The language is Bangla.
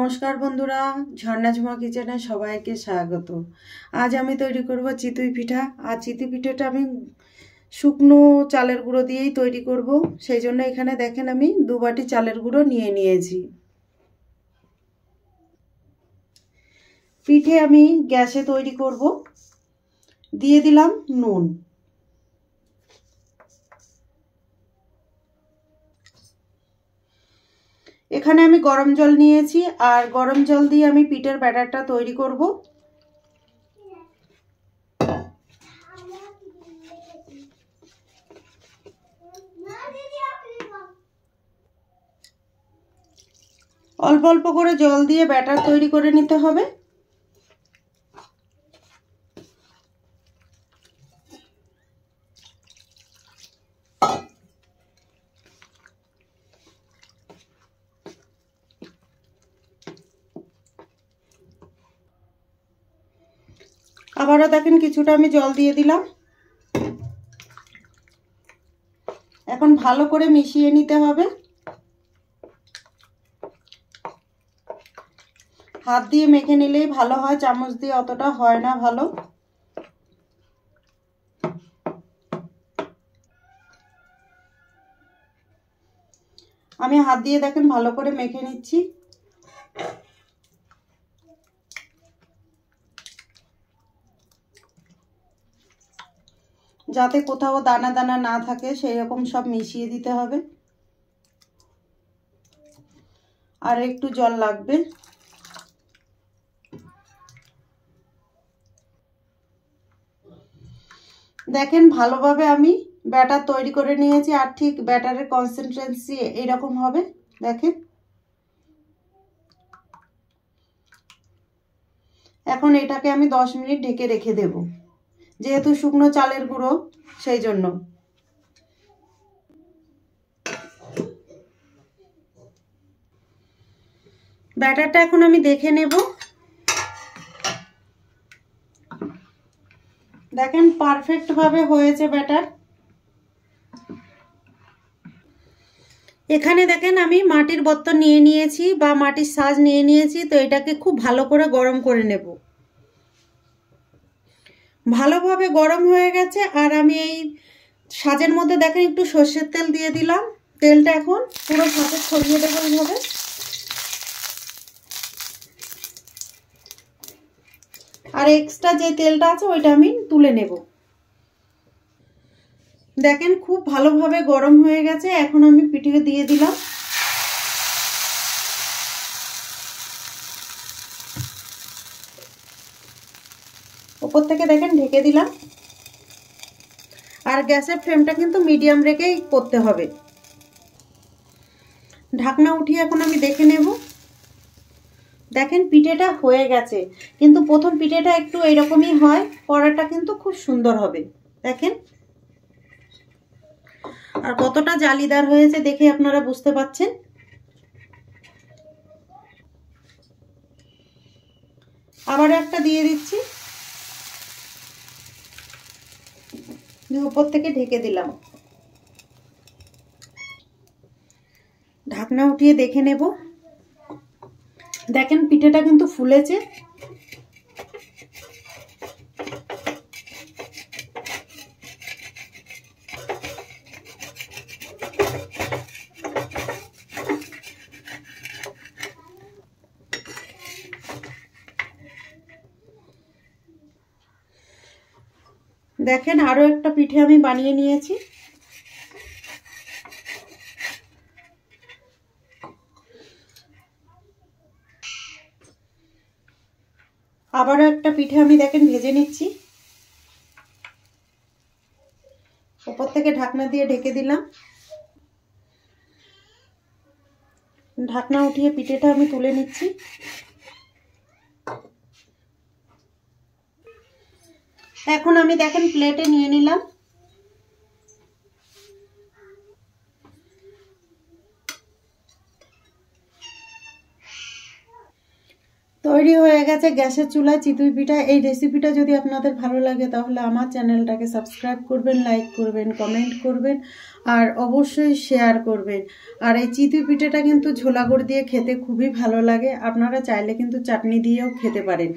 নমস্কার বন্ধুরা, ঝর্ণা ঝুমা কিচেনে সবাইকে স্বাগত। আজ আমি তৈরি করব চিতই পিঠা। আর চিতই পিঠাটা আমি শুকনো চালের গুঁড়ো দিয়েই তৈরি করব। সেই জন্য এখানে দেখেন আমি 2 বাটি চালের গুঁড়ো নিয়েছি। পিঠে আমি গ্যাসে তৈরি করব। দিয়ে দিলাম নুন। এখানে আমি গরম জল নিয়েছি, আর গরম জল দিয়ে আমি পিঠের ব্যাটারটা তৈরি করব। অল্প অল্প করে জল দিয়ে ব্যাটার তৈরি করে নিতে হবে। আবারও দেখেন কিছুটা আমি জল দিয়ে দিলাম। এখন ভালো করে মিশিয়ে নিতে হবে। হাত দিয়ে মেখে নিলেই ভালো হয়, চামচ দিয়ে অতটা হয় না ভালো। আমি হাত দিয়ে দেখেন ভালো করে মেখে নিচ্ছি। যাতে কোথাও দানা দানা না থাকে সেই রকম সব মিশিয়ে দিতে হবে। আর একটু জল লাগবে। দেখেন ভালোভাবে আমি ব্যাটার তৈরি করে নিয়েছি, আর ঠিক ব্যাটারের কনসিস্টেন্সি এরকম হবে। দেখেন এখন এটাকে আমি 10 মিনিট ঢেকে রেখে দেব, যেহেতু শুকনো চালের গুঁড়ো সেই জন্য। ব্যাটারটা এখন আমি দেখে নেব। দেখেন পারফেক্ট ভাবে হয়েছে ব্যাটার। এখানে দেখেন আমি মাটির বর্তন নিয়েছি বা মাটির সাজ নিয়েছি। তো এটাকে খুব ভালো করে গরম করে নেব। ভালোভাবে গরম হয়ে গেছে, আর আমি এই সাজের মধ্যে দেখেন একটু সর্ষের তেল দিয়ে দিলাম। তেলটা এখন পুরো সাজে ছড়িয়ে দেবো এইভাবে। আর এক্সট্রা যে তেলটা আছে ওইটা আমি তুলে নেব। দেখেন খুব ভালোভাবে গরম হয়ে গেছে। এখন আমি পিঠে দিয়ে দিলাম। উপর থেকে দেখেন ঢেকে দিলাম। আর গ্যাসের ফ্লেমটা কিন্তু মিডিয়াম রেখেই করতে হবে। ঢাকনা উঠিয়ে এখন আমি দেখে নেব। দেখেন পিঠেটা হয়ে গেছে, কিন্তু প্রথম পিঠেটা একটু এরকমই হয়, পরেরটা কিন্তু খুব সুন্দর হবে। দেখেন আর কতটা জালিদার হয়েছে দেখে আপনারা বুঝতে পাচ্ছেন। আবার একটা দিয়ে দিচ্ছি, উপর থেকে ঢেকে দিলাম। ঢাকনা উঠিয়ে দেখে নেব। দেখেন পিঠেটা কিন্তু ফুলেছে। দেখেন আরো একটা পিঠে আমি বানিয়ে নিয়েছি। আবারও একটা পিঠে আমি দেখেন ভেজে নিচ্ছি। উপর থেকে ঢাকনা দিয়ে ঢেকে দিলাম। ঢাকনা উঠিয়ে পিঠেটা আমি তুলে নিচ্ছি। এখন আমি দেখেন প্লেটে নিয়ে নিলাম। তো তৈরি হয়ে গেছে গ্যাসের চুলায় চিতই পিঠা। এই রেসিপিটা যদি আপনাদের ভালো লাগে তাহলে আমার চ্যানেলটাকে সাবস্ক্রাইব করবেন, লাইক করবেন, কমেন্ট করবেন আর অবশ্যই শেয়ার করবেন। আর এই চিতই পিঠাটা কিন্তু ঝোলা গুড় দিয়ে খেতে খুবই ভালো লাগে, আপনারা চাইলে কিন্তু চাটনি দিয়েও খেতে পারেন।